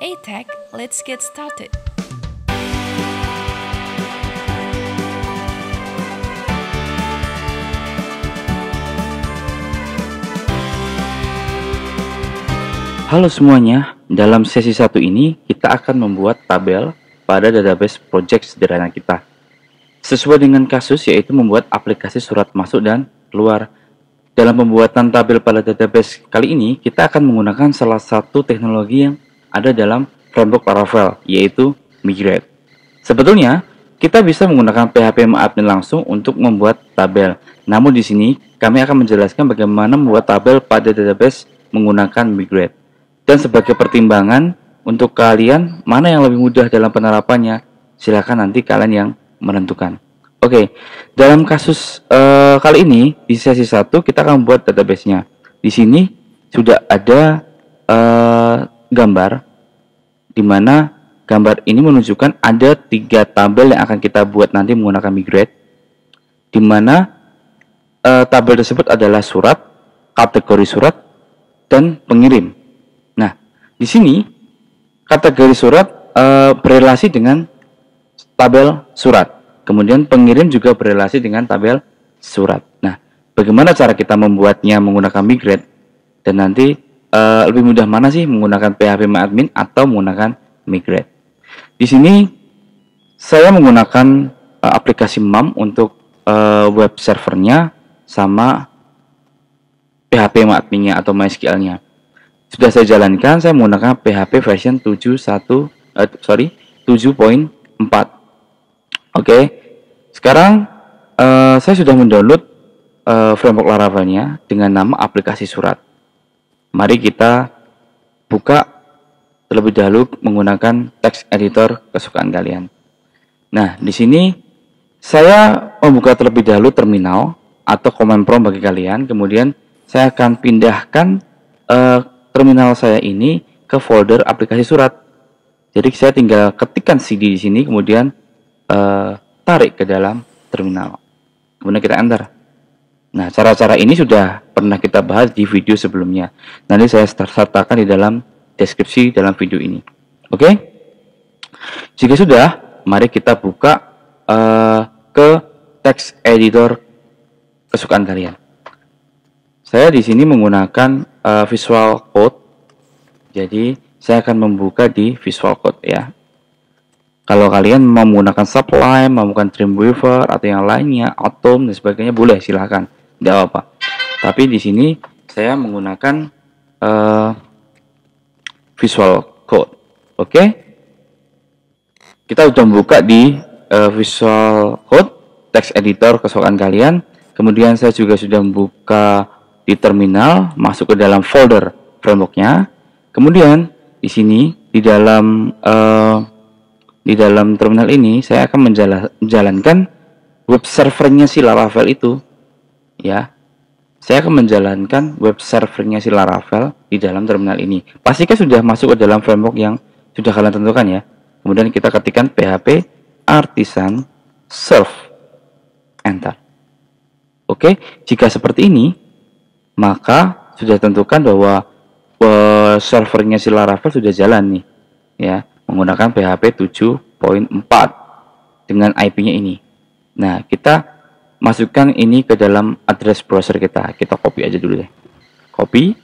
ATech, let's get started. Halo semuanya, dalam sesi 1 ini kita akan membuat tabel pada database project sederhana kita. Sesuai dengan kasus, yaitu membuat aplikasi surat masuk dan keluar. Dalam pembuatan tabel pada database kali ini, kita akan menggunakan salah satu teknologi yang ada dalam framework Laravel, yaitu Migrate. Sebetulnya, kita bisa menggunakan PHP admin langsung untuk membuat tabel. Namun di sini, kami akan menjelaskan bagaimana membuat tabel pada database menggunakan Migrate. Dan sebagai pertimbangan untuk kalian, mana yang lebih mudah dalam penerapannya, silakan nanti kalian yang menentukan. Oke, dalam kasus kali ini di sesi 1 kita akan membuat database-nya. Di sini sudah ada gambar, di mana gambar ini menunjukkan ada 3 tabel yang akan kita buat nanti menggunakan Migrate, di mana tabel tersebut adalah surat, kategori surat, dan pengirim. Nah, di sini kategori surat berelasi dengan tabel surat. Kemudian pengirim juga berelasi dengan tabel surat. Nah, bagaimana cara kita membuatnya menggunakan Migrate? Dan nanti lebih mudah mana sih menggunakan PHP admin atau menggunakan Migrate? Di sini saya menggunakan aplikasi MAM untuk web servernya sama PHP adminnya atau MySQL-nya. Sudah saya jalankan, saya menggunakan PHP version 7.4. Oke, sekarang saya sudah mendownload framework Laravelnya dengan nama aplikasi surat. Mari kita buka terlebih dahulu menggunakan text editor kesukaan kalian. Nah, di sini saya membuka terlebih dahulu terminal atau command prompt bagi kalian. Kemudian saya akan pindahkan terminal saya ini ke folder aplikasi surat. Jadi saya tinggal ketikkan cd di sini, kemudian tarik ke dalam terminal. Kemudian kita enter. Nah, cara-cara ini sudah pernah kita bahas di video sebelumnya. Nanti saya sertakan di dalam deskripsi dalam video ini. Oke? Jika sudah, mari kita buka ke text editor kesukaan kalian. Saya di sini menggunakan Visual Code. Jadi saya akan membuka di Visual Code ya. Kalau kalian mau menggunakan Sublime, mau menggunakan Dreamweaver atau yang lainnya, Atom dan sebagainya, boleh, silahkan, tidak apa-apa. Tapi di sini saya menggunakan Visual Code. Oke? Kita sudah membuka di Visual Code text editor kesukaan kalian. Kemudian saya juga sudah membuka di terminal, masuk ke dalam folder frameworknya. Kemudian di sini di dalam terminal ini saya akan menjalankan web servernya si Laravel itu, ya. Saya akan menjalankan web servernya si Laravel di dalam terminal ini. Pastikan sudah masuk ke dalam framework yang sudah kalian tentukan ya. Kemudian kita ketikkan PHP artisan serve, enter. Oke, jika seperti ini, maka sudah tentukan bahwa servernya si Laravel sudah jalan nih, ya, menggunakan PHP 7.4 dengan IP-nya ini. Nah, kita masukkan ini ke dalam address browser kita. Kita copy aja dulu deh. Copy.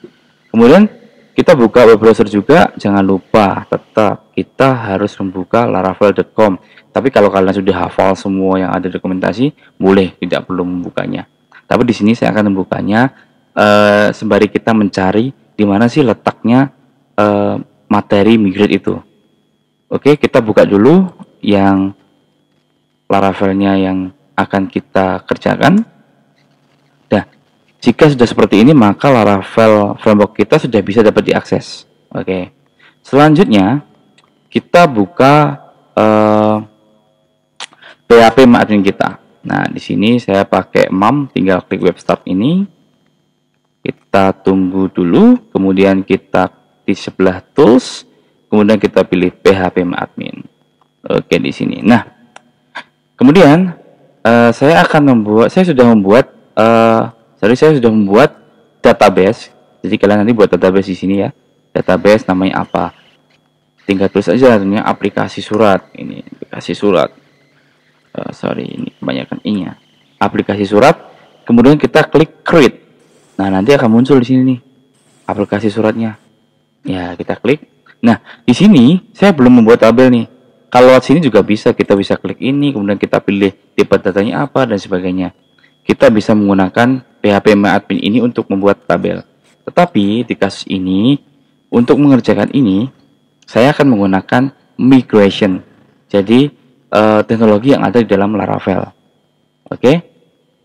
Kemudian kita buka web browser juga. Jangan lupa tetap kita harus membuka laravel.com. Tapi kalau kalian sudah hafal semua yang ada dokumentasi, boleh, tidak perlu membukanya. Tapi di sini saya akan membukanya sembari kita mencari di mana sih letaknya materi Migrate itu. Oke, kita buka dulu yang Laravelnya yang akan kita kerjakan. Nah, jika sudah seperti ini, maka Laravel framework kita sudah bisa dapat diakses. Oke, selanjutnya kita buka PHP admin kita. Nah, di sini saya pakai MAM, tinggal klik web start ini. Kita tunggu dulu, kemudian kita di sebelah tools, kemudian kita pilih PHP admin. Oke, di sini. Nah, kemudian saya sudah membuat database. Jadi kalian nanti buat database di sini ya. Database namanya apa? tinggal tulis aja artinya aplikasi surat. Ini aplikasi surat. Sorry, ini kebanyakan i-nya. Aplikasi surat. Kemudian kita klik create. Nah, nanti akan muncul di sini nih aplikasi suratnya. Ya, kita klik. Nah, di sini saya belum membuat tabel nih. Kalau lewat sini juga bisa, kita bisa klik ini, kemudian kita pilih tipe datanya apa dan sebagainya. Kita bisa menggunakan PHP MyAdmin ini untuk membuat tabel. Tetapi di kasus ini, untuk mengerjakan ini, saya akan menggunakan migration. Jadi teknologi yang ada di dalam Laravel. Oke,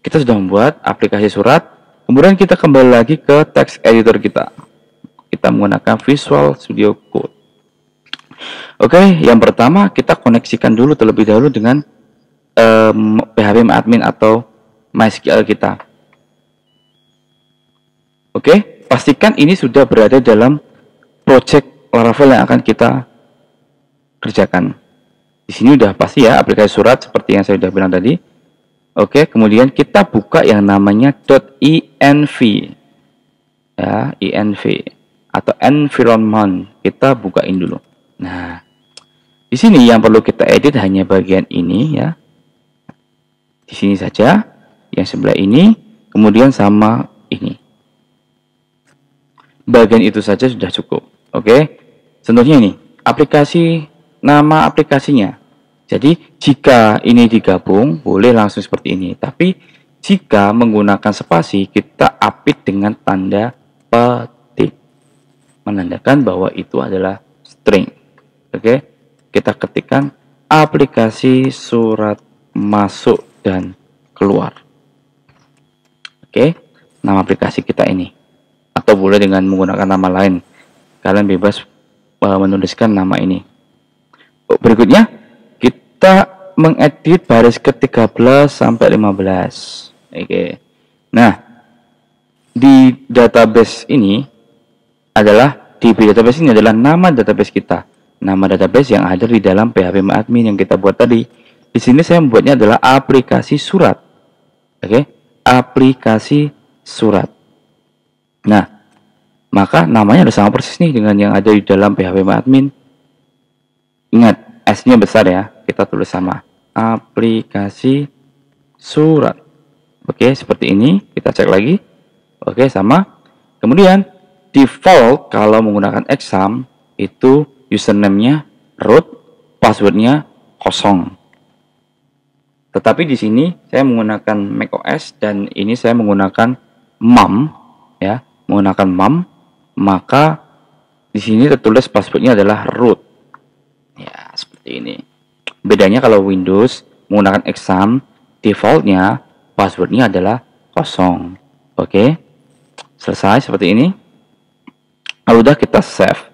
kita sudah membuat aplikasi surat. Kemudian kita kembali lagi ke text editor kita. Kita menggunakan Visual Studio Code. Oke, yang pertama kita koneksikan dulu terlebih dahulu dengan PHP MyAdmin atau MySQL kita. Oke, pastikan ini sudah berada dalam project Laravel yang akan kita kerjakan. Di sini udah pasti ya aplikasi surat seperti yang saya sudah bilang tadi. Oke, kemudian kita buka yang namanya .env. Ya, env atau environment. Kita bukain dulu. Nah, di sini yang perlu kita edit hanya bagian ini ya. Di sini saja, yang sebelah ini, kemudian sama ini. Bagian itu saja sudah cukup. Oke. Contohnya ini, aplikasi, nama aplikasinya. Jadi, jika ini digabung, boleh langsung seperti ini. Tapi, jika menggunakan spasi, kita apit dengan tanda petik. Menandakan bahwa itu adalah string. Oke, kita ketikkan aplikasi surat masuk dan keluar. Oke, nama aplikasi kita ini. Atau boleh dengan menggunakan nama lain. Kalian bebas menuliskan nama ini. Berikutnya, kita mengedit baris ke-13 sampai 15. Oke. Nah, di database ini adalah DB database ini adalah nama database kita. Nama database yang ada di dalam PHP MyAdmin yang kita buat tadi. Di sini saya membuatnya adalah aplikasi surat. Oke, aplikasi surat. Nah, maka namanya udah sama persis nih dengan yang ada di dalam PHP MyAdmin. Ingat, S-nya besar ya. Kita tulis sama. Aplikasi surat. Oke, seperti ini. Kita cek lagi. Oke, sama. Kemudian, default kalau menggunakan exam itu username-nya root, password-nya kosong. Tetapi di sini saya menggunakan macOS dan ini saya menggunakan mum ya, menggunakan mum, maka di sini tertulis password-nya adalah root. Ya, seperti ini. Bedanya kalau Windows menggunakan exam, default-nya password-nya adalah kosong. Oke. Selesai seperti ini. Nah, udah kita save.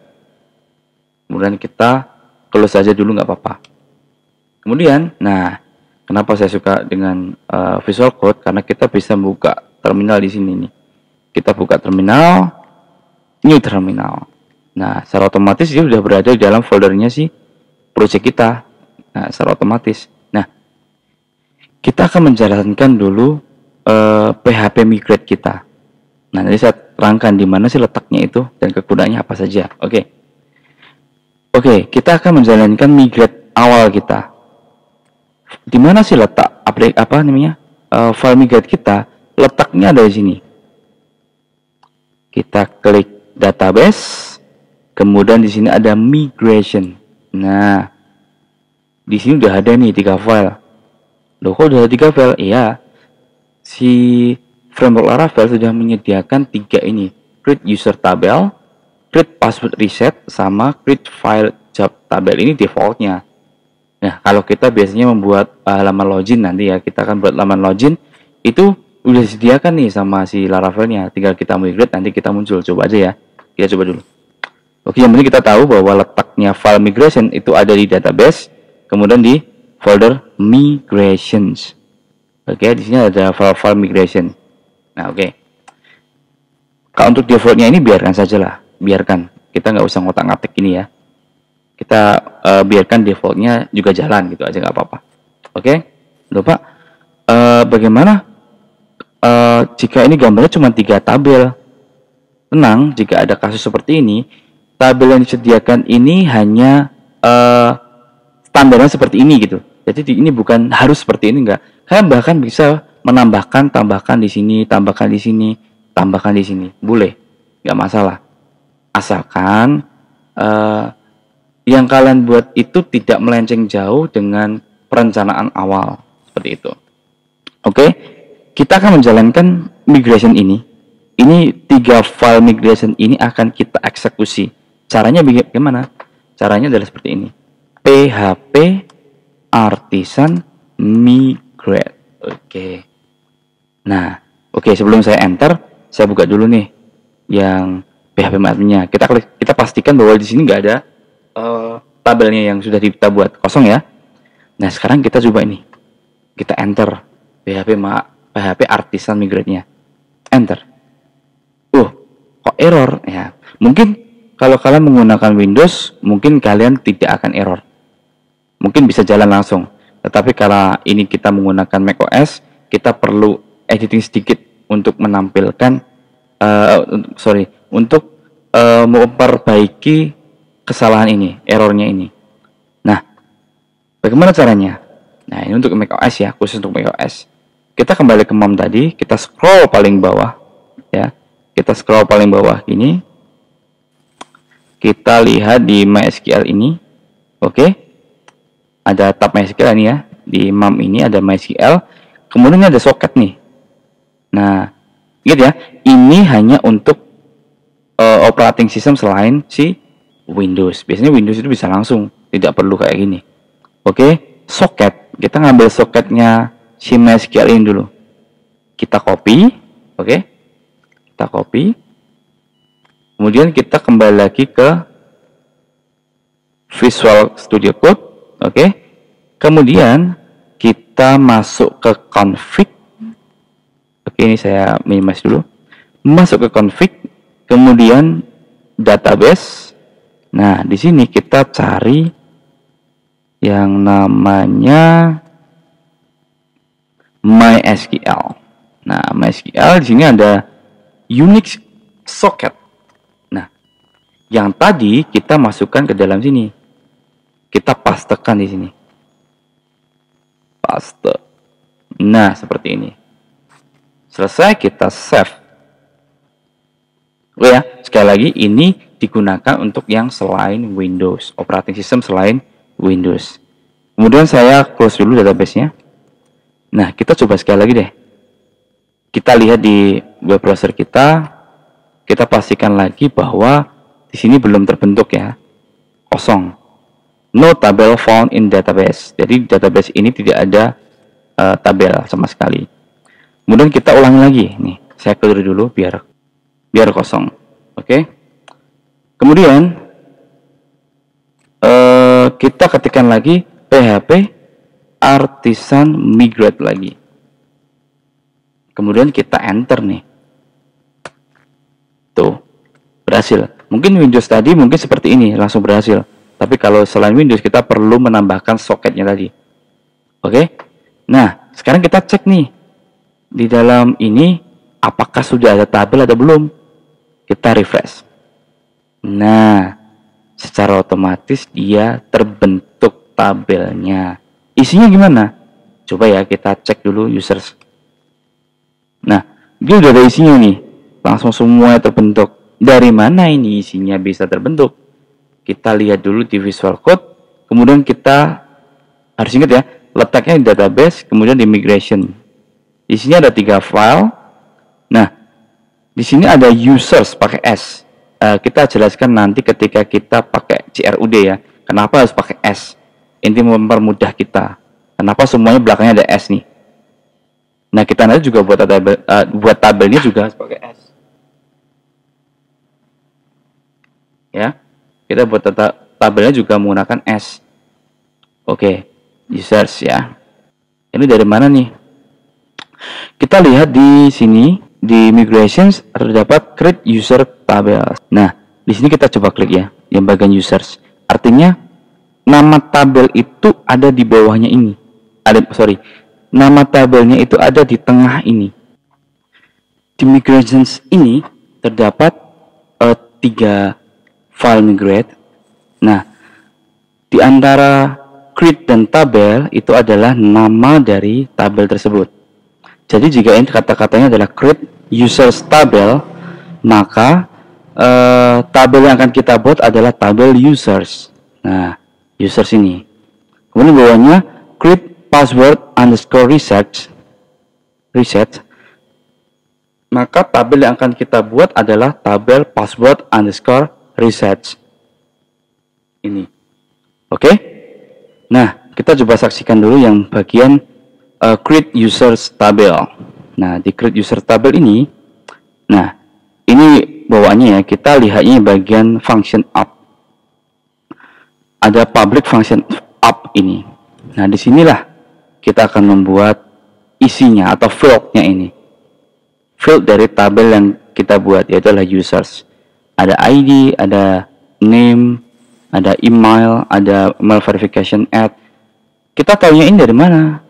Kemudian kita close saja dulu nggak apa-apa. Kemudian, nah, kenapa saya suka dengan Visual Code? Karena kita bisa buka terminal di sini nih. Kita buka terminal, new terminal. Nah, secara otomatis dia sudah berada di dalam foldernya si project kita. Nah, secara otomatis. Nah, kita akan menjalankan dulu PHP migrate kita. Nah, nanti saya terangkan di mana sih letaknya itu dan kegunaannya apa saja. Oke, kita akan menjalankan migrate awal kita. Di mana sih letak file migrate kita? Letaknya ada di sini. Kita klik database, kemudian di sini ada migration. Nah, di sini udah ada nih 3 file. Loh, kok udah ada 3 file? Iya, si framework Laravel sudah menyediakan 3 ini: create user tabel, create password reset, sama create file job tabel. Ini defaultnya. Nah, kalau kita biasanya membuat halaman login nanti ya, kita akan buat halaman login itu udah disediakan nih sama si Laravelnya. Tinggal kita migrate, nanti kita muncul. Coba aja ya. Kita coba dulu. Oke, yang penting kita tahu bahwa letaknya file migration itu ada di database, kemudian di folder migrations. Oke, di sini ada file migration. Nah, oke. Kalau untuk defaultnya ini biarkan saja lah. Biarkan, kita nggak usah ngotak-ngatik ini ya. Kita biarkan defaultnya juga jalan gitu aja, nggak apa-apa. Oke, loh Pak, bagaimana jika ini gambarnya cuma 3 tabel? Tenang, jika ada kasus seperti ini, tabel yang disediakan ini hanya standarnya seperti ini gitu. Jadi ini bukan harus seperti ini, enggak. Kalian bahkan bisa menambahkan, tambahkan di sini, tambahkan di sini, tambahkan di sini. Boleh, nggak masalah. Asalkan yang kalian buat itu tidak melenceng jauh dengan perencanaan awal. Seperti itu. Oke, kita akan menjalankan migration ini. Ini 3 file migration ini akan kita eksekusi. Caranya bagaimana? Caranya adalah seperti ini. PHP artisan migrate. Oke. Nah, oke, sebelum saya enter, saya buka dulu nih yang PHP adminnya. Kita pastikan bahwa di sini nggak ada tabelnya yang sudah kita buat kosong ya. Nah, sekarang kita coba ini. Kita enter PHP artisan migrate-nya. Enter. Kok error ya? Mungkin kalau kalian menggunakan Windows, mungkin kalian tidak akan error. Mungkin bisa jalan langsung. Tetapi kalau ini kita menggunakan macOS, kita perlu editing sedikit untuk menampilkan untuk memperbaiki kesalahan ini, errornya ini. Nah, bagaimana caranya? Nah, ini untuk macOS ya, khusus untuk macOS. Kita kembali ke MOM tadi, kita scroll paling bawah ya. Kita scroll paling bawah ini. Kita lihat di MySQL ini. Oke. Ada tab MySQL ini ya. Di MOM ini ada MySQL. Kemudian ada socket nih. Nah, lihat ya. Ini hanya untuk operating system selain si Windows. Biasanya Windows itu bisa langsung, tidak perlu kayak gini. Oke, socket. Kita ngambil socketnya si MySQL ini dulu. Kita copy, oke. Kita copy. Kemudian kita kembali lagi ke Visual Studio Code, oke. Kemudian kita masuk ke config. Oke, ini saya minimize dulu. Masuk ke config, kemudian database. Nah, di sini kita cari yang namanya MySQL. Nah, MySQL di sini ada Unix socket. Nah, yang tadi kita masukkan ke dalam sini. Kita pastekan di sini. Paste. Nah, seperti ini. Selesai, kita save. Oke ya, sekali lagi ini digunakan untuk yang selain Windows, operating system selain Windows. Kemudian saya close dulu database-nya. Nah, kita coba sekali lagi deh. Kita lihat di web browser kita pastikan lagi bahwa di sini belum terbentuk ya, kosong. No table found in database. Jadi database ini tidak ada tabel sama sekali. Kemudian kita ulangi lagi. Nih, saya clear dulu biar kosong. Oke. Kemudian kita ketikkan lagi PHP artisan migrate lagi. Kemudian kita enter nih. Tuh, berhasil. Mungkin Windows tadi mungkin seperti ini, langsung berhasil. Tapi kalau selain Windows kita perlu menambahkan soketnya tadi. Oke. Nah, sekarang kita cek nih. Di dalam ini apakah sudah ada tabel atau belum? Kita refresh. Nah, secara otomatis dia terbentuk tabelnya. Isinya gimana? Coba ya kita cek dulu users. Nah, dia udah ada isinya nih. Langsung semuanya terbentuk. Dari mana ini isinya bisa terbentuk? Kita lihat dulu di Visual Code. Kemudian kita harus ingat ya, letaknya di database, kemudian di migration. Isinya ada 3 file. Nah, di sini ada users pakai S. Kita jelaskan nanti ketika kita pakai CRUD ya. Kenapa harus pakai S? Ini mempermudah kita. Kenapa semuanya belakangnya ada S nih? Nah, kita nanti juga buat tabelnya juga harus pakai S. Ya, kita buat tabelnya juga menggunakan S. Oke, users ya. Ini dari mana nih? Kita lihat di sini di migrations terdapat create user tabel. Nah, di sini kita coba klik ya, yang bagian users. Artinya nama tabel itu ada di bawahnya ini. Nama tabelnya itu ada di tengah ini. Di migrations ini terdapat 3 file migrate. Nah, di antara create dan tabel itu adalah nama dari tabel tersebut. Jadi jika ini kata-katanya adalah create users tabel, maka tabel yang akan kita buat adalah tabel users. Nah, users ini. Kemudian bawahnya create password underscore reset. Maka tabel yang akan kita buat adalah tabel password underscore reset. Ini. Oke? Nah, kita coba saksikan dulu yang bagian create users tabel. Nah, di create user tabel ini, nah, ini bawaannya ya, kita lihatnya bagian function up. Ada public function up ini. Nah, disinilah kita akan membuat isinya atau fieldnya ini. Field dari tabel yang kita buat, yaitu adalah users. Ada ID, ada name, ada email, ada email verification add. Kita tahunya ini dari mana?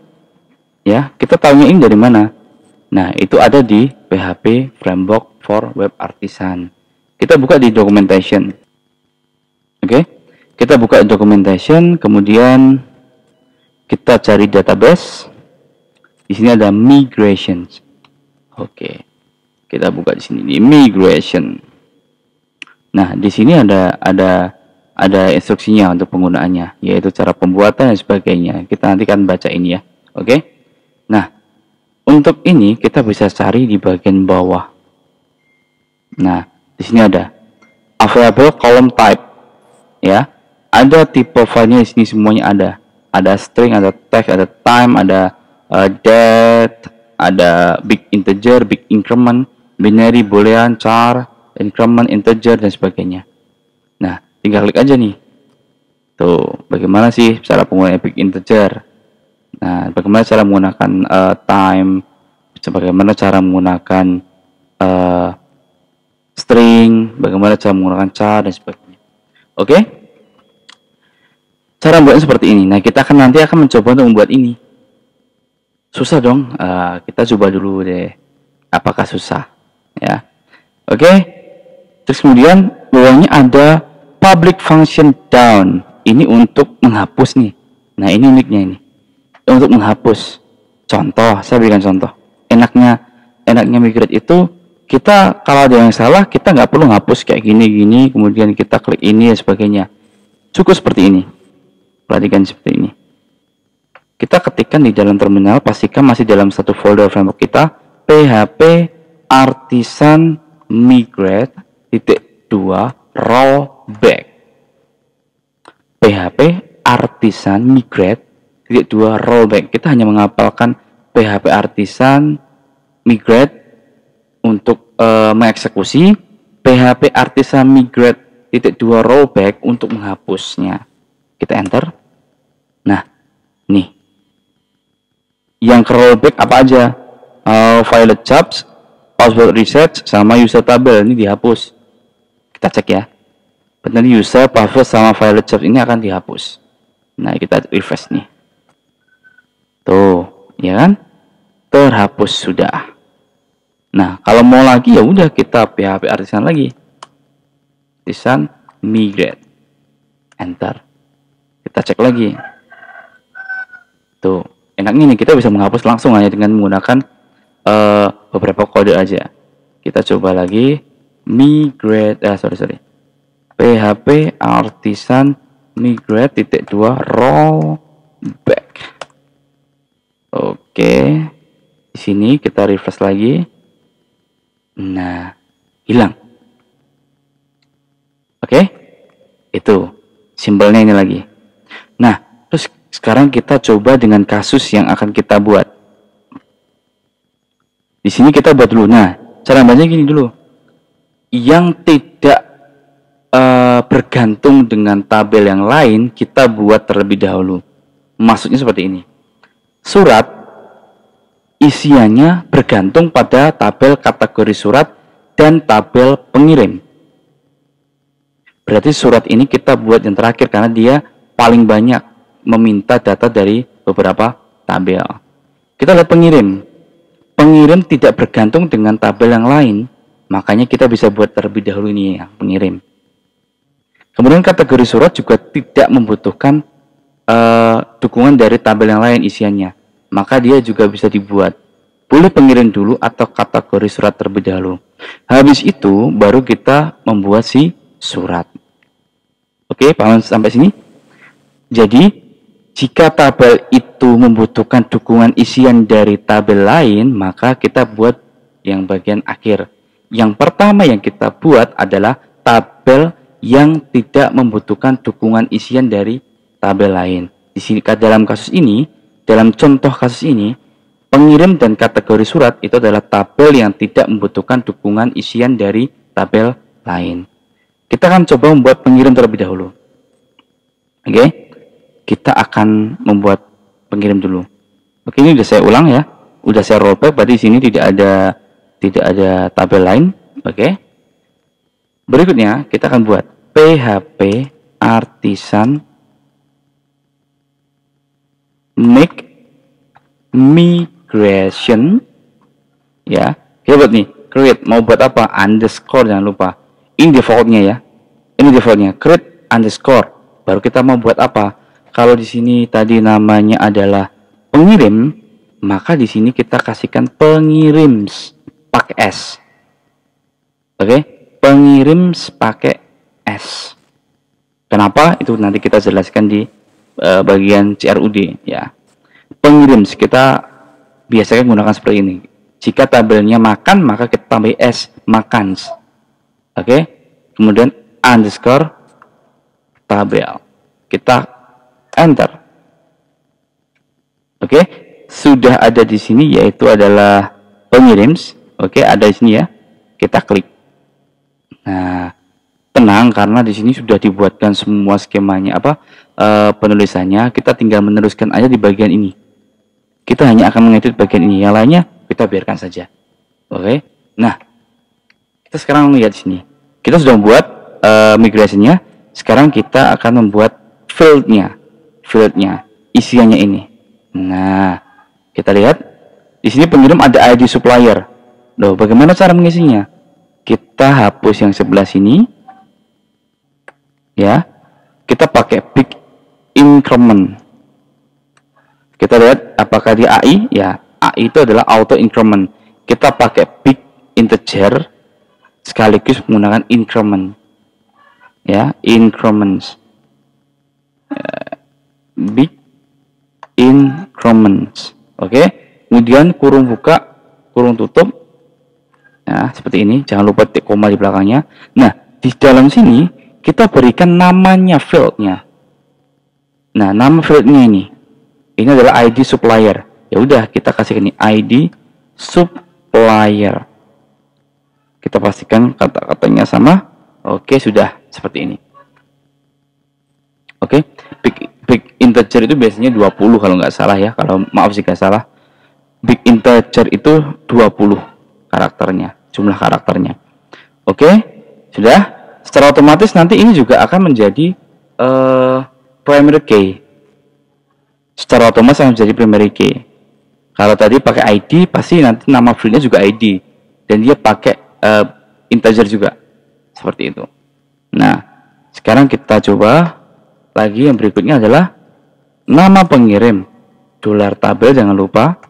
Ya, kita tahunya ini dari mana? Nah, itu ada di PHP Framework for Web Artisan. Kita buka di documentation. Oke? Kita buka documentation, kemudian kita cari database. Di sini ada migration. Oke. Kita buka di sini di migration. Nah, di sini ada instruksinya untuk penggunaannya, yaitu cara pembuatan dan sebagainya. Kita nanti akan baca ini ya. Oke? Nah, untuk ini kita bisa cari di bagian bawah. Nah, di sini ada available column type. Ya. Ada tipe filenya di sini semuanya ada. Ada string, ada text, ada time, ada date, ada big integer, big increment, binary, boolean, char, increment, integer dan sebagainya. Nah, tinggal klik aja nih. Tuh, bagaimana sih cara penggunaan big integer? Nah, bagaimana cara menggunakan time? Bagaimana cara menggunakan string? Bagaimana cara menggunakan char dan sebagainya? Oke? Cara membuatnya seperti ini. Nah, kita nanti akan mencoba untuk membuat ini. Susah dong. Kita coba dulu deh. Apakah susah? Ya. Oke. Terus kemudian bawahnya ada public function down. Ini untuk menghapus nih. Nah, ini uniknya ini. Untuk menghapus. Contoh, saya berikan contoh. Enaknya migrate itu, kita kalau ada yang salah, kita nggak perlu hapus kayak gini, kemudian kita klik ini dan sebagainya. Cukup seperti ini. Perhatikan seperti ini. Kita ketikkan di dalam terminal, pastikan masih dalam satu folder framework kita, PHP artisan migrate .2 rollback. PHP artisan migrate .2 rollback. Kita hanya menghafalkan PHP artisan migrate untuk mengeksekusi, PHP artisan migrate .2 rollback untuk menghapusnya. Kita enter. Nah, nih. Yang ke rollback apa aja? File jobs, password reset, sama user tabel ini dihapus. Kita cek ya. Benar, user, password, sama file jobs ini akan dihapus. Nah, kita refresh nih. Tuh, ya kan? Terhapus sudah. Nah, kalau mau lagi ya udah kita PHP artisan lagi. Artisan migrate. Enter. Kita cek lagi. Tuh, enaknya nih kita bisa menghapus langsung hanya dengan menggunakan beberapa kode aja. Kita coba lagi migrate, PHP artisan migrate .2 rollback. Oke. Di sini kita refresh lagi. Nah, hilang. Oke? Itu simbolnya ini lagi. Nah, terus sekarang kita coba dengan kasus yang akan kita buat. Di sini kita buat dulu. Nah, cara bacanya gini dulu. Yang tidak bergantung dengan tabel yang lain, kita buat terlebih dahulu. Maksudnya seperti ini. Surat isiannya bergantung pada tabel kategori surat dan tabel pengirim. Berarti surat ini kita buat yang terakhir karena dia paling banyak meminta data dari beberapa tabel. Kita lihat pengirim. Pengirim tidak bergantung dengan tabel yang lain, makanya kita bisa buat terlebih dahulu ini yang pengirim. Kemudian kategori surat juga tidak membutuhkan dukungan dari tabel yang lain isiannya, maka dia juga bisa dibuat. Boleh pengirim dulu atau kategori surat terlebih dahulu. Habis itu baru kita membuat si surat. Oke, paham sampai sini? Jadi, jika tabel itu membutuhkan dukungan isian dari tabel lain, maka kita buat yang bagian akhir. Yang pertama yang kita buat adalah tabel yang tidak membutuhkan dukungan isian dari tabel lain. Di sini dalam kasus ini, dalam contoh kasus ini, pengirim dan kategori surat itu adalah tabel yang tidak membutuhkan dukungan isian dari tabel lain. Kita akan coba membuat pengirim terlebih dahulu. Oke, kita akan membuat pengirim dulu. Oke, ini sudah saya ulang ya, sudah saya rollback. Berarti di sini tidak ada tabel lain. Oke, berikutnya kita akan buat PHP artisan make migration ya. Kita buat nih create, mau buat apa? Underscore, jangan lupa. Ini defaultnya ya. Ini defaultnya create underscore. Baru kita mau buat apa? Kalau di sini tadi namanya adalah pengirim, maka di sini kita kasihkan pengirim pakai S. Oke, pengirim pakai S. Kenapa? Itu nanti kita jelaskan di bagian CRUD ya. Pengirim kita biasanya menggunakan seperti ini. Jika tabelnya makan, maka kita tambah S, makans. Oke, kemudian underscore tabel. Kita enter. Oke, sudah ada di sini, yaitu adalah pengirim. Oke, ada di sini ya. Kita klik. Nah, tenang karena di sini sudah dibuatkan semua skemanya, penulisannya. Kita tinggal meneruskan aja di bagian ini. Kita hanya akan mengedit bagian ini. Yang lainnya kita biarkan saja. Oke. Nah, kita sekarang lihat di sini. Kita sudah membuat migrasinya. Sekarang kita akan membuat fieldnya, isiannya ini. Nah, kita lihat di sini pengirim ada ID supplier. Loh, bagaimana cara mengisinya? Kita hapus yang sebelah sini, ya. Kita pakai big increment. Kita lihat apakah dia AI, ya. AI itu adalah auto increment. Kita pakai big integer sekaligus menggunakan increment. Ya, increments, big increments. Oke, kemudian kurung buka, kurung tutup, ya seperti ini. Jangan lupa titik koma di belakangnya. Nah, di dalam sini kita berikan namanya fieldnya. Nah, nama fieldnya ini adalah ID supplier. Ya udah, kita kasihkan ini ID supplier. Kita pastikan kata-katanya sama. Oke, sudah seperti ini. Oke, big integer itu biasanya 20 kalau nggak salah ya. Kalau maaf jika salah. Big integer itu 20 karakternya, jumlah karakternya. Oke, sudah. Secara otomatis nanti ini juga akan menjadi primary key. Secara otomatis akan menjadi primary key. Kalau tadi pakai ID, pasti nanti nama fieldnya juga ID. Dan dia pakai integer juga. Seperti itu. Nah, sekarang kita coba lagi yang berikutnya adalah nama pengirim. $tabel jangan lupa,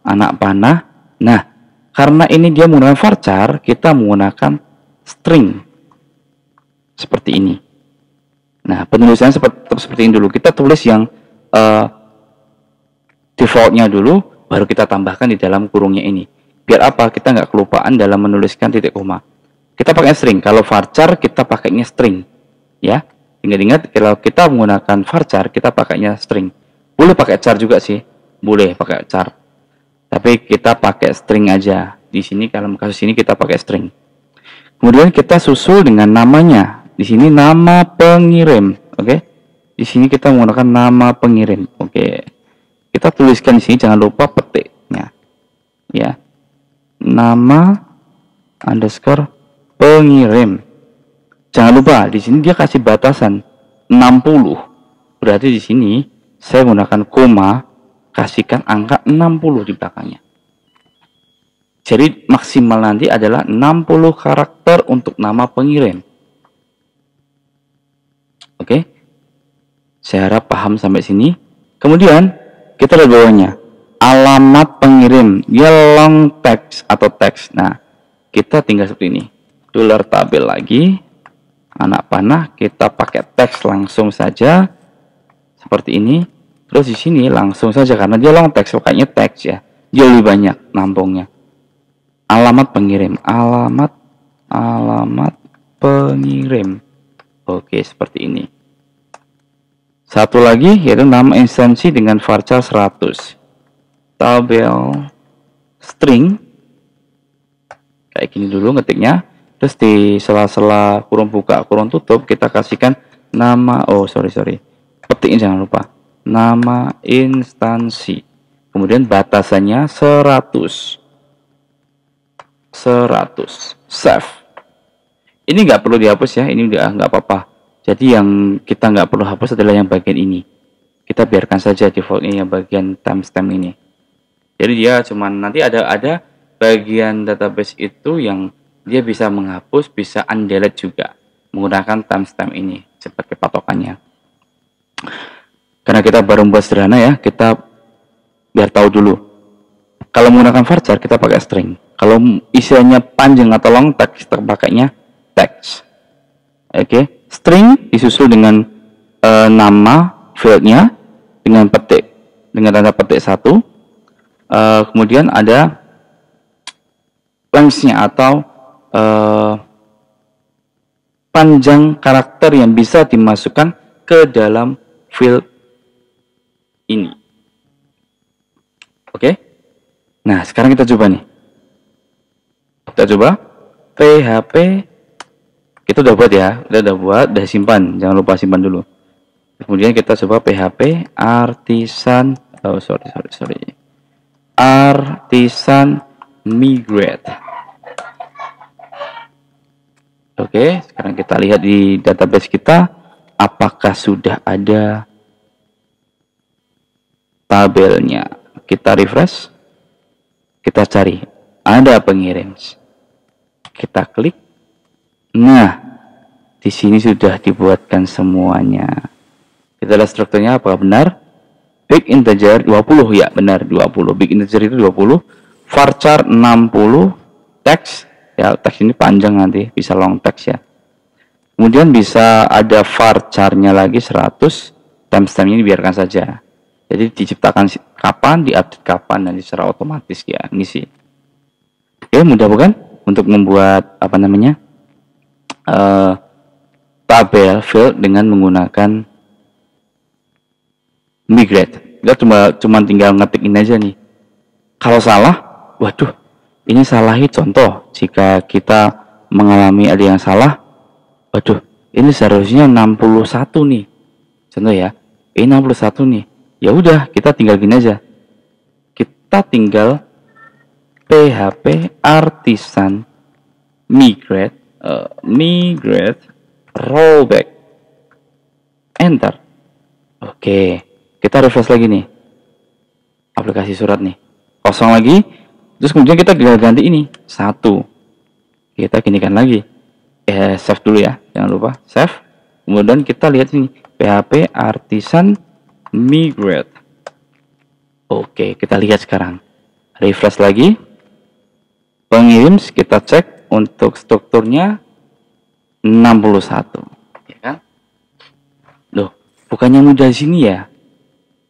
anak panah. Nah, karena ini dia menggunakan varchar, kita menggunakan string. Seperti ini. Nah, penulisannya seperti ini dulu. Kita tulis yang defaultnya dulu, baru kita tambahkan di dalam kurungnya ini. Biar apa? Kita nggak kelupaan dalam menuliskan titik koma. Kita pakai string. Kalau varchar kita pakainya string, ya. Ingat-ingat kalau kita menggunakan varchar kita pakainya string. Boleh pakai char juga sih, boleh pakai char. Tapi kita pakai string aja. Di sini kalau kasus ini kita pakai string. Kemudian kita susul dengan namanya. Di sini nama pengirim, oke? Di sini kita menggunakan nama pengirim, oke? Kita tuliskan di sini, jangan lupa petiknya, ya. Nama underscore pengirim. Jangan lupa di sini dia kasih batasan 60. Berarti di sini saya menggunakan koma, kasihkan angka 60 di belakangnya. Jadi maksimal nanti adalah 60 karakter untuk nama pengirim. Oke, saya harap paham sampai sini. Kemudian kita lihat bawahnya, alamat pengirim, dia long text atau teks. Nah, kita tinggal seperti ini, tabel lagi, anak panah, kita pakai teks langsung saja seperti ini. Terus di sini langsung saja karena dia long text, makanya teks ya, dia lebih banyak nampungnya. Alamat pengirim, alamat pengirim. Oke, seperti ini. Satu lagi yaitu nama instansi dengan varchar 100. Tabel string kayak gini dulu ngetiknya. Terus di sela-sela kurung buka kurung tutup kita kasihkan nama, petikin jangan lupa, nama instansi. Kemudian batasannya 100. Save. Ini nggak perlu dihapus ya, ini udah nggak apa-apa. Jadi yang kita nggak perlu hapus adalah yang bagian ini. Kita biarkan saja defaultnya yang bagian timestamp ini. Jadi dia cuman nanti ada bagian database itu yang dia bisa menghapus, bisa undelete juga menggunakan timestamp ini sebagai patokannya. Karena kita baru membuat sederhana ya, kita biar tahu dulu. Kalau menggunakan varchar kita pakai string. Kalau isinya panjang atau long text kita pakainya text. Oke, string disusul dengan nama fieldnya dengan tanda petik 1. Kemudian ada lengthnya atau panjang karakter yang bisa dimasukkan ke dalam field ini. Oke. Nah, sekarang kita coba nih. Kita coba PHP. Kita udah buat ya, udah simpan. Jangan lupa simpan dulu. Kemudian kita coba PHP artisan artisan migrate. Oke, sekarang kita lihat di database kita apakah sudah ada tabelnya. Kita refresh. Kita cari, ada pengirim. Kita klik. Nah, di sini sudah dibuatkan semuanya. Kita lihat strukturnya apakah benar? Big integer 20 ya, benar 20. Big integer itu 20, varchar 60, teks ya, teks ini panjang nanti bisa long text ya. Kemudian bisa ada varcharnya lagi 100, timestampnya dibiarkan saja. Jadi diciptakan kapan, diupdate kapan, dan secara otomatis ya. Ini sih. Oke, mudah bukan untuk membuat tabel field dengan menggunakan migrate. Kita cuma tinggal ngetikin aja nih. Kalau salah, waduh, ini salahi contoh. Jika kita mengalami ada yang salah, waduh, ini seharusnya 61 nih. Contoh ya, ini 61 nih. Ya udah, kita tinggal gini aja. Kita tinggal PHP artisan migrate rollback, enter. Oke, kita refresh lagi nih aplikasi surat nih, kosong lagi. Terus kemudian kita tinggal ganti ini 1, kita ginikan lagi, save dulu ya, jangan lupa save. Kemudian kita lihat ini PHP artisan migrate. Oke, kita lihat sekarang, refresh lagi, pengirim kita cek untuk strukturnya 61, ya kan? Loh, bukannya mudah di sini ya?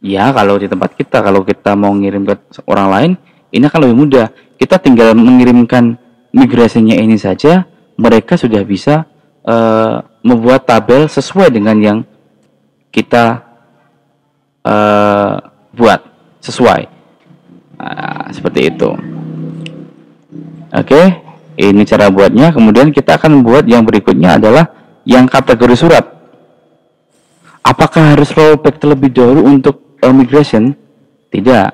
Ya, kalau di tempat kita, kalau kita mau ngirim ke orang lain, ini akan lebih mudah. Kita tinggal mengirimkan migrasinya ini saja, mereka sudah bisa membuat tabel sesuai dengan yang kita buat, sesuai. Seperti itu. Oke, ini cara buatnya. Kemudian kita akan membuat yang berikutnya adalah yang kategori surat. Apakah harus rollback terlebih dahulu untuk migration? Tidak.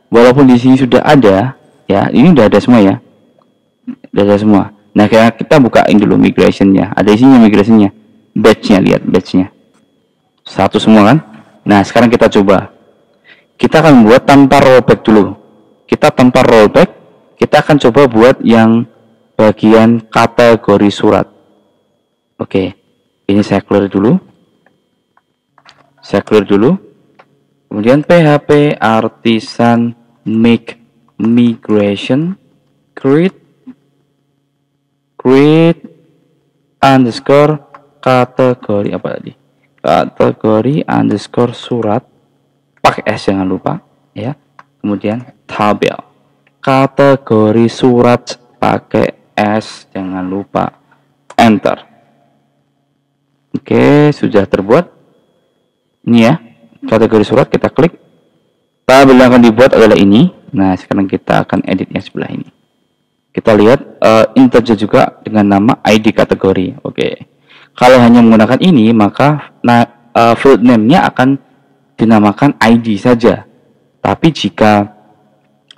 Walaupun di sini sudah ada, ya, ini sudah ada semua ya, sudah ada semua. Nah, kayak kita bukain dulu migrationnya. Ada isinya migrationnya, batchnya, lihat batchnya, satu semua kan. Nah, sekarang kita coba. Kita akan buat tanpa rollback dulu. Kita tanpa rollback, kita akan coba buat yang bagian kategori surat. Oke, ini saya clear dulu. Saya clear dulu. Kemudian PHP artisan make migration create underscore kategori apa tadi? Kategori underscore surat pakai S jangan lupa ya. Kemudian tabel kategori surat pakai S jangan lupa, enter. Oke, sudah terbuat. Ini ya, kategori surat kita klik. Tabel yang akan dibuat adalah ini. Nah, sekarang kita akan edit yang sebelah ini. Kita lihat integer juga dengan nama ID kategori. Oke. Kalau hanya menggunakan ini, maka field name-nya akan dinamakan ID saja. Tapi jika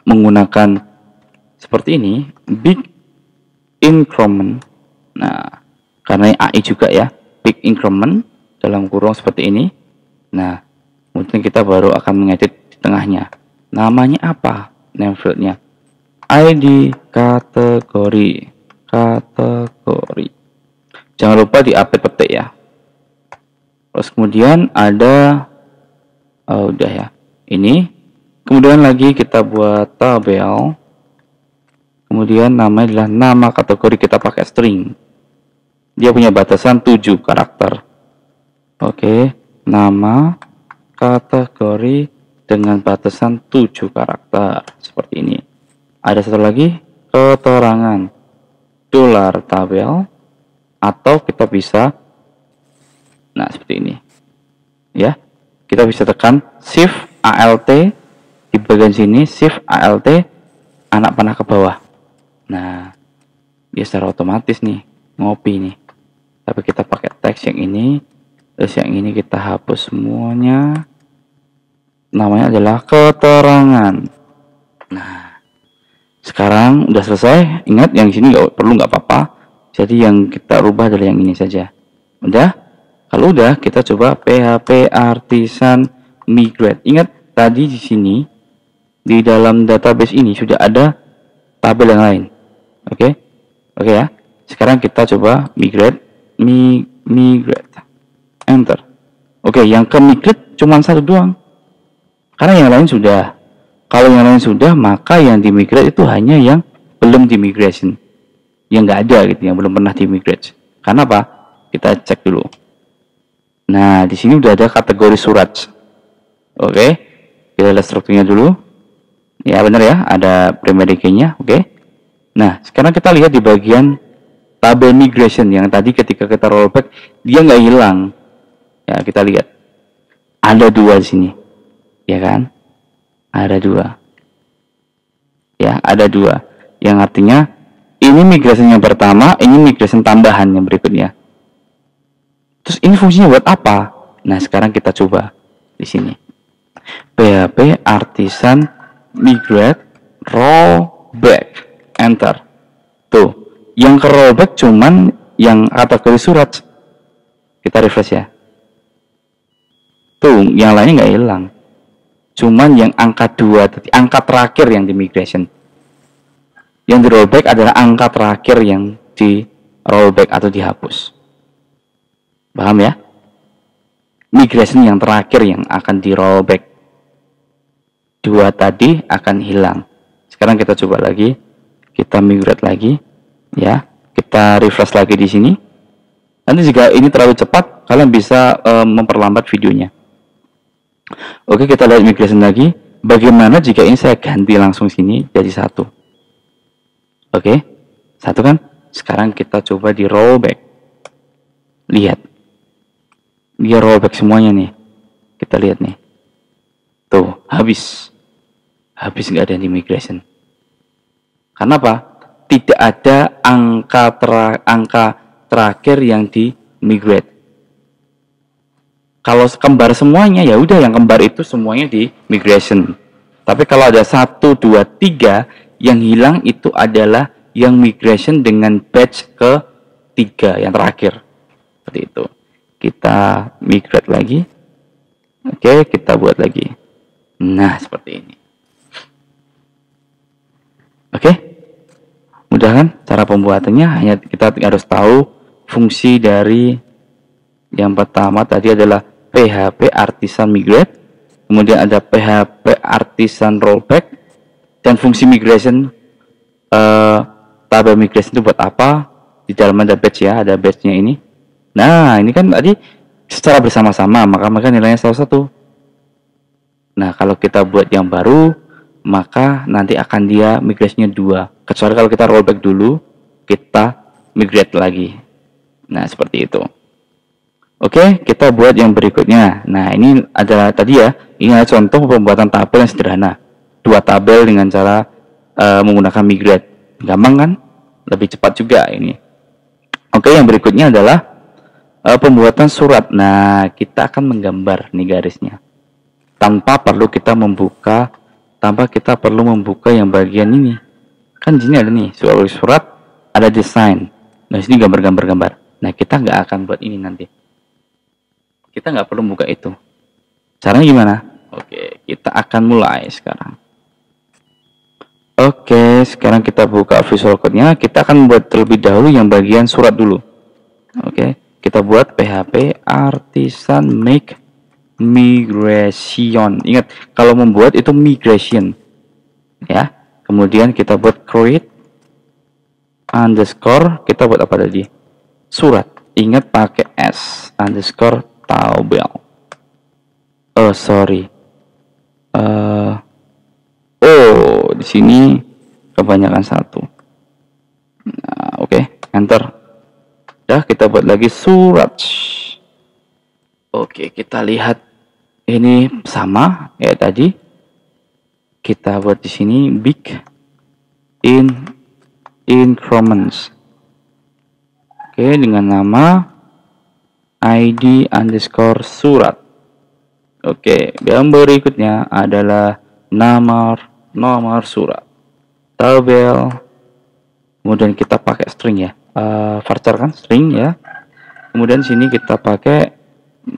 menggunakan seperti ini, big increment. Nah, karena AI juga ya, big increment dalam kurung seperti ini. Nah, kemudian kita baru akan mengedit di tengahnya. Namanya apa? Name field-nya. ID kategori. Jangan lupa di-update petik ya. Terus kemudian ada udah ya. Ini. Kemudian lagi kita buat tabel. Kemudian namanya adalah nama kategori, kita pakai string. Dia punya batasan 7 karakter. Oke, nama kategori dengan batasan 7 karakter seperti ini. Ada satu lagi, keterangan $tabel, atau kita bisa seperti ini. Ya. Kita bisa tekan Shift Alt di bagian sini, Shift Alt anak panah ke bawah. Nah, dia secara otomatis nih ngopi nih. Tapi kita pakai teks yang ini, terus yang ini kita hapus semuanya. Namanya adalah keterangan. Nah, sekarang udah selesai. Ingat yang sini nggak perlu, nggak apa-apa. Jadi yang kita rubah adalah yang ini saja. Udah? Kalau udah, kita coba PHP artisan migrate. Ingat tadi di sini di dalam database ini sudah ada tabel yang lain. Oke? Oke ya. Sekarang kita coba migrate, enter. Oke, yang ke migrate cuma satu doang. Karena yang lain sudah. Kalau yang lain sudah, maka yang di migrate itu hanya yang belum di migration. Yang nggak ada gitu, yang belum pernah di migrate. Karena apa? Kita cek dulu. Nah, di sini udah ada kategori surat. Oke, kita lihat strukturnya dulu. Ya benar ya, ada primary key-nya. Oke. Nah, sekarang kita lihat di bagian tabel migration yang tadi ketika kita rollback dia nggak hilang. Ya, kita lihat. Ada 2 di sini. Ya kan? Ada 2. Ya, ada 2. Yang artinya ini migration yang pertama, ini migration tambahan yang berikutnya. Terus ini fungsinya buat apa? Nah, sekarang kita coba di sini. PHP artisan migrate rollback, enter. Tuh, yang ke rollback cuman yang kategori surat. Kita refresh ya. Tuh, yang lainnya nggak hilang. Cuman yang angka 2, angka terakhir yang di migration. Yang di rollback adalah angka terakhir yang di rollback atau dihapus. Paham ya? Migration yang terakhir yang akan di rollback. 2 tadi akan hilang. Sekarang kita coba lagi. Kita migrate lagi. Ya, kita refresh lagi di sini. Nanti jika ini terlalu cepat, kalian bisa memperlambat videonya. Oke, kita lihat migration lagi. Bagaimana jika ini saya ganti langsung sini jadi 1? Oke, 1 kan? Sekarang kita coba di rollback. Lihat. Dia rollback semuanya nih. Kita lihat nih. Tuh, habis. Habis nggak ada di migration. Karena apa? Tidak ada angka terakhir yang di migrate. Kalau kembar semuanya, ya udah yang kembar itu semuanya di migration. Tapi kalau ada 1, 2, 3, yang hilang itu adalah yang migration dengan batch ke 3 yang terakhir. Seperti itu. Kita migrate lagi. Oke, kita buat lagi. Nah, seperti ini. Oke. Mudah kan cara pembuatannya? Hanya kita harus tahu fungsi dari yang pertama tadi adalah PHP Artisan Migrate, kemudian ada PHP Artisan Rollback, dan fungsi migration. Tabel migration itu buat apa? Di dalam ada batch ya, ada batchnya ini. Nah, ini kan tadi secara bersama-sama, maka nilainya salah satu. Nah, kalau kita buat yang baru, maka nanti akan dia migrasinya 2. Kecuali kalau kita rollback dulu, kita migrate lagi. Nah, seperti itu. Oke, kita buat yang berikutnya. Nah, ini adalah tadi ya, ini adalah contoh pembuatan tabel yang sederhana. 2 tabel dengan cara menggunakan migrate. Gampang kan? Lebih cepat juga ini. Oke, yang berikutnya adalah pembuatan surat. Nah, kita akan menggambar nih garisnya. Tanpa kita perlu membuka yang bagian ini. Kan di sini ada nih, surat, ada desain. Nah, sini gambar-gambar. Nah, kita nggak akan buat ini nanti. Kita nggak perlu buka itu. Caranya gimana? Oke, kita akan mulai sekarang. Oke, sekarang kita buka Visual Code-nya. Kita akan buat terlebih dahulu yang bagian surat dulu. Oke, kita buat PHP Artisan Make Migration. Ingat, kalau membuat itu migration. Ya. Kemudian kita buat create underscore. Kita buat apa tadi? Surat. Ingat pakai S underscore tabel. Oh, sorry. Di sini kebanyakan 1. Nah, oke, enter. Ya, kita buat lagi surat. Oke, kita lihat ini sama ya tadi. Kita buat di sini big increments. Oke, dengan nama ID underscore surat. Oke, yang berikutnya adalah nomor surat, tabel, kemudian kita pakai string ya, varchar kan string ya. Kemudian sini kita pakai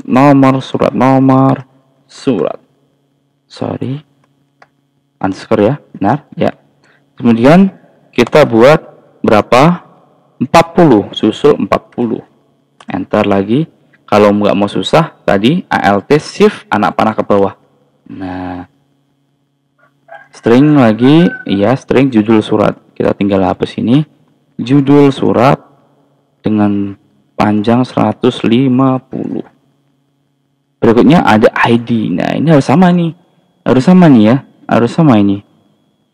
nomor surat, sorry, underscore ya, benar ya. Kemudian kita buat berapa? 40, susul 40, enter lagi. Kalau nggak mau susah tadi alt shift anak panah ke bawah. Nah, string lagi, iya string judul surat. Kita tinggal hapus ini. Judul surat dengan panjang 150. Berikutnya ada ID. Nah, ini harus sama nih. Harus sama ini.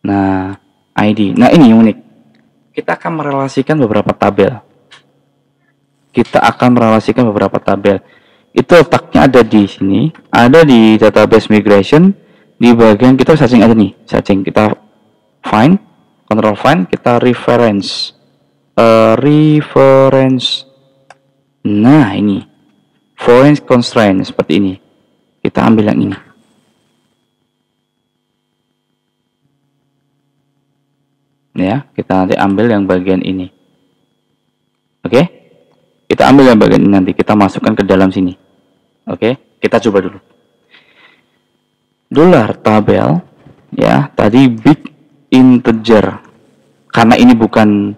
Nah, ID. Nah, ini yang unik. Kita akan merelasikan beberapa tabel. Itu letaknya ada di sini. Ada di database migration. Di bagian kita searching aja nih, kita find, control find, kita reference. Nah, ini foreign constraint seperti ini. Kita ambil yang ini. Ya, kita nanti ambil yang bagian ini. Oke? Kita ambil yang bagian ini nanti kita masukkan ke dalam sini. Oke? Kita coba dulu. $tabel ya, tadi big integer. Karena ini bukan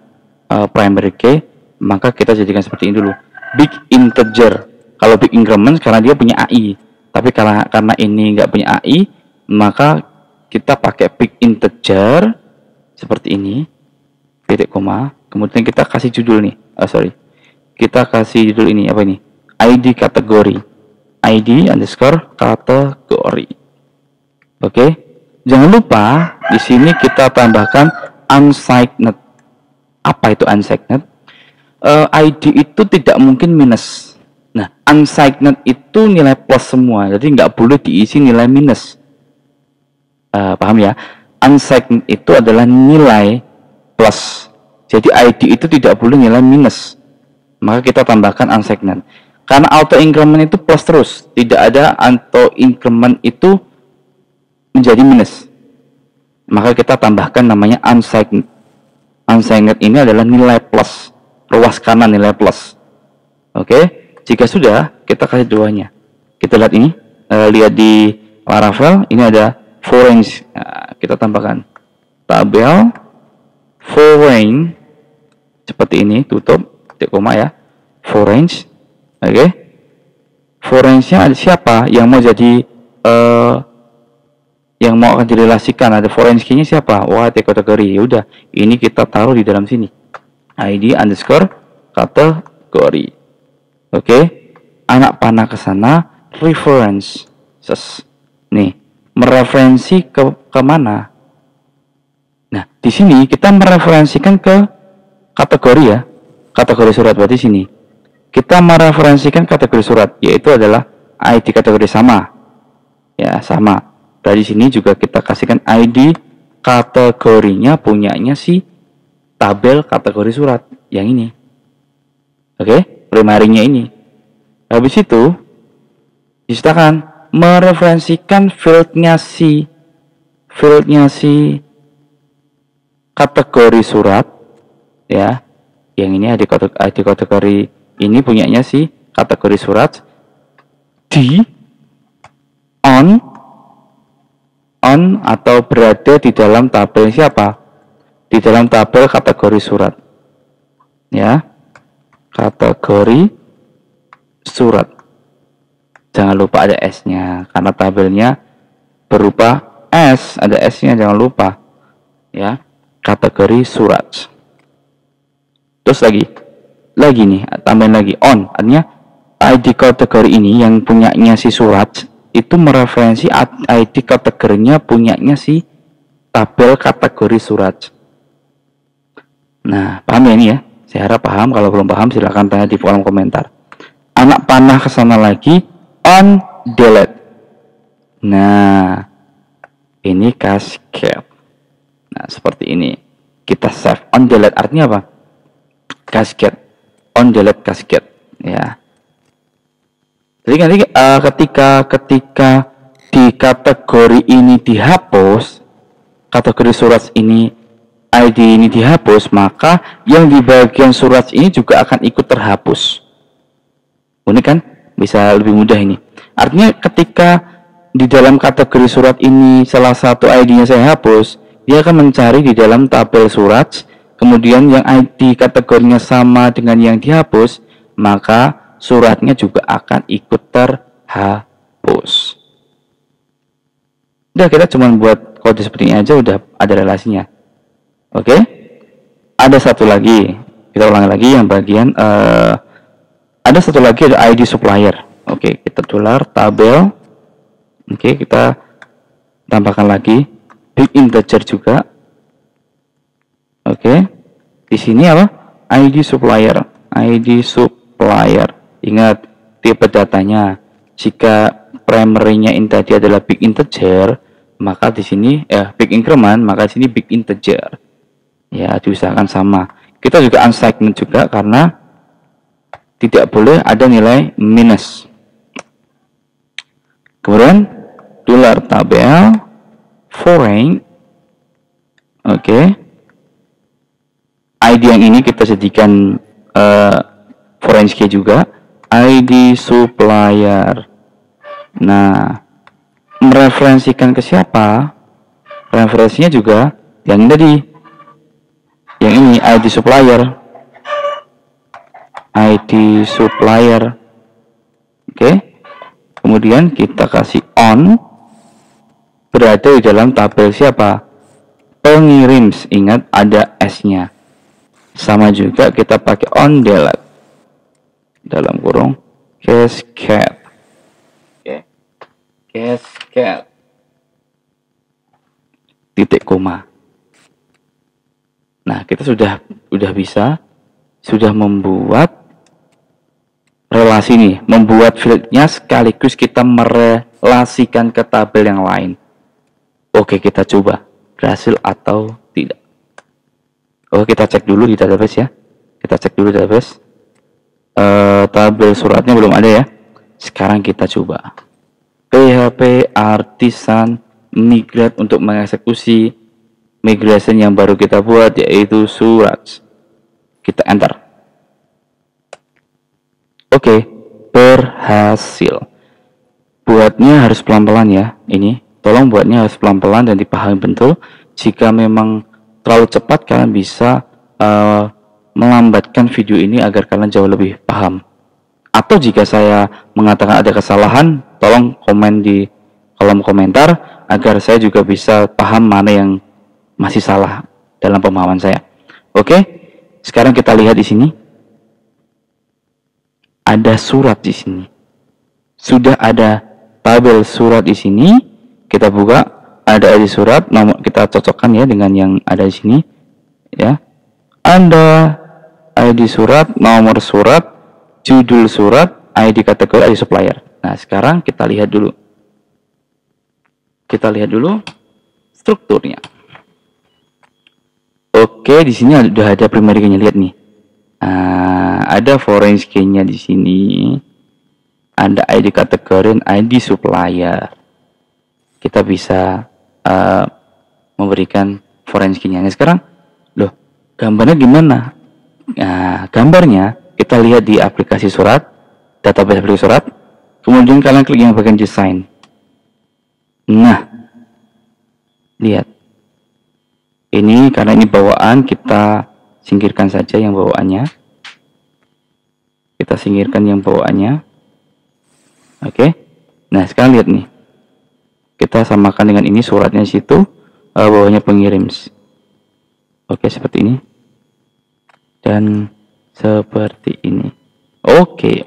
primary key, maka kita jadikan seperti ini dulu. Big integer. Kalau big increment karena dia punya AI. Tapi karena ini nggak punya AI, maka kita pakai big integer seperti ini. Titik koma. Kemudian kita kasih judul nih. Kita kasih judul ini apa ini? ID kategori. ID underscore kategori. Oke, jangan lupa di sini kita tambahkan unsigned. Apa itu unsigned? ID itu tidak mungkin minus. Nah, unsigned itu nilai plus semua, jadi nggak boleh diisi nilai minus. Paham ya? Unsigned itu adalah nilai plus. Jadi ID itu tidak boleh nilai minus. Maka kita tambahkan unsigned. Karena auto increment itu plus terus, tidak ada auto increment itu menjadi minus, maka kita tambahkan namanya unsigned. Unsigned ini adalah nilai plus, ruas kanan nilai plus. Oke, jika sudah kita kasih duanya. Kita lihat ini, lihat di Laravel ini ada foreign. Nah, kita tambahkan tabel foreign seperti ini, tutup titik koma ya, foreign. Oke, foreignnya ada siapa yang mau jadi yang mau akan direlasikan, ada foreign key-nya siapa? Oh, ID kategori. Ya udah, ini kita taruh di dalam sini. ID underscore kategori. Oke. Anak panah ke sana, reference. Nih, mereferensi ke mana? Nah, di sini kita mereferensikan ke kategori ya. Kategori surat berarti sini. Kita mereferensikan kategori surat, yaitu adalah ID kategori sama. Ya, sama. Dari sini juga kita kasihkan ID kategorinya punyanya si tabel kategori surat yang ini. Oke, primarinya ini. Habis itu disertakan mereferensikan fieldnya si kategori surat ya. Yang ini ID kategori ini punyanya si kategori surat di on atau berada di dalam tabel siapa? Di dalam tabel kategori surat. Ya. Kategori surat. Jangan lupa ada S-nya karena tabelnya berupa S, ada S-nya jangan lupa. Ya. Kategori surat. Terus lagi nih, tambahin lagi on. Artinya ID kategori ini yang punyanya si surat itu mereferensi ID kategorinya punyanya si tabel kategori surat. Nah, paham ya ini ya? Saya harap paham. Kalau belum paham silahkan tanya di kolom komentar. Anak panah ke sana lagi, on delete. Nah, ini cascade. Nah, seperti ini. Kita save on delete artinya apa? Cascade. On delete cascade. Ya. Jadi nanti ketika di kategori ini dihapus, kategori surat ini ID ini dihapus, maka yang di bagian surat ini juga akan ikut terhapus. Unik kan? Bisa lebih mudah ini. Artinya ketika di dalam kategori surat ini salah satu ID-nya saya hapus, dia akan mencari di dalam tabel surat, kemudian yang ID kategorinya sama dengan yang dihapus, maka suratnya juga akan ikut terhapus. Udah, kita cuma buat kode seperti ini aja udah ada relasinya. Oke. Ada satu lagi. Kita ulangi lagi yang bagian ada satu lagi ada ID supplier. Oke, kita tular tabel. Oke, kita tambahkan lagi big integer juga. Oke. Di sini apa? ID supplier. ID supplier. Ingat tipe datanya. Jika primary-nya tadi adalah big integer, maka di sini big increment, maka di sini big integer. Ya, diusahakan sama. Kita juga unsigned juga karena tidak boleh ada nilai minus. Kemudian tular tabel foreign. Oke. ID yang ini kita jadikan foreign key juga. ID supplier. Nah, mereferensikan ke siapa? Referensinya juga yang tadi. Yang ini ID supplier. ID supplier. Oke. Kemudian kita kasih on berada di dalam tabel siapa? Pengirim. Ingat ada S-nya. Sama juga kita pakai on delete. Dalam kurung cascade. Oke. Cascade. Titik koma. Nah, kita sudah membuat relasi nih, membuat fieldnya sekaligus kita merelasikan ke tabel yang lain. Oke, kita coba berhasil atau tidak. Oke, kita cek dulu di database ya. Kita cek dulu database. Tabel suratnya belum ada ya. Sekarang kita coba PHP Artisan Migrate untuk mengeksekusi migration yang baru kita buat, yaitu surat. Kita enter. Oke, berhasil. Buatnya harus pelan-pelan ya. Ini tolong buatnya harus pelan-pelan dan dipahami betul. Jika memang terlalu cepat, kalian bisa melambatkan video ini agar kalian jauh lebih paham. Atau jika saya mengatakan ada kesalahan, tolong komen di kolom komentar agar saya juga bisa paham mana yang masih salah dalam pemahaman saya. Oke, sekarang kita lihat di sini. Ada surat di sini. Sudah ada tabel surat di sini. Kita buka, ada ID surat, nomor kita cocokkan ya dengan yang ada di sini. Ya, ada ID surat, nomor surat, judul surat, ID kategori, ID supplier. Nah, sekarang kita lihat dulu. Kita lihat dulu strukturnya. Oke, di sini sudah ada primary key-nya, lihat nih. Ada foreign key-nya di sini. Ada ID kategori, ID supplier. Kita bisa memberikan foreign key-nya. Nah, sekarang, loh, gambarnya gimana? Nah, gambarnya kita lihat di aplikasi surat, database aplikasi surat. Kemudian kalian klik yang bagian desain. Nah, lihat. Ini karena ini bawaan, kita singkirkan saja yang bawaannya. Kita singkirkan yang bawaannya. Oke. Nah, sekarang lihat nih. Kita samakan dengan ini, suratnya situ, bawahnya pengirim. Oke, seperti ini. Dan seperti ini. Oke.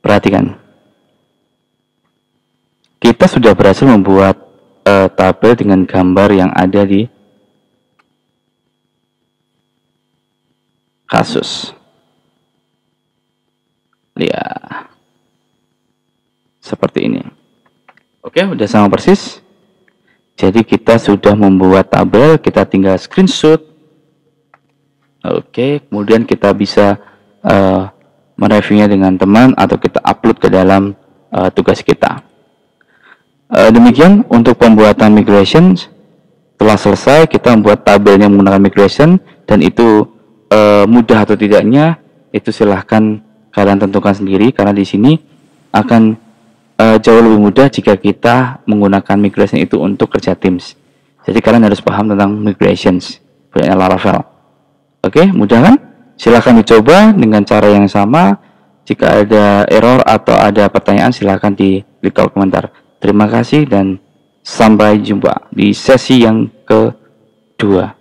Perhatikan. Kita sudah berhasil membuat tabel dengan gambar yang ada di kasus. Lihat. Seperti ini. Oke, udah sama persis. Jadi kita sudah membuat tabel, kita tinggal screenshot. Oke, kemudian kita bisa mereviewnya dengan teman atau kita upload ke dalam tugas kita. Demikian untuk pembuatan migration. Setelah selesai, kita membuat tabelnya menggunakan migration, dan itu mudah atau tidaknya itu silahkan kalian tentukan sendiri, karena di sini akan jauh lebih mudah jika kita menggunakan migration itu untuk kerja Teams. Jadi kalian harus paham tentang migrations punya Laravel. Oke, mudah kan? Silahkan dicoba dengan cara yang sama. Jika ada error atau ada pertanyaan, silahkan di kolom komentar. Terima kasih dan sampai jumpa di sesi yang kedua.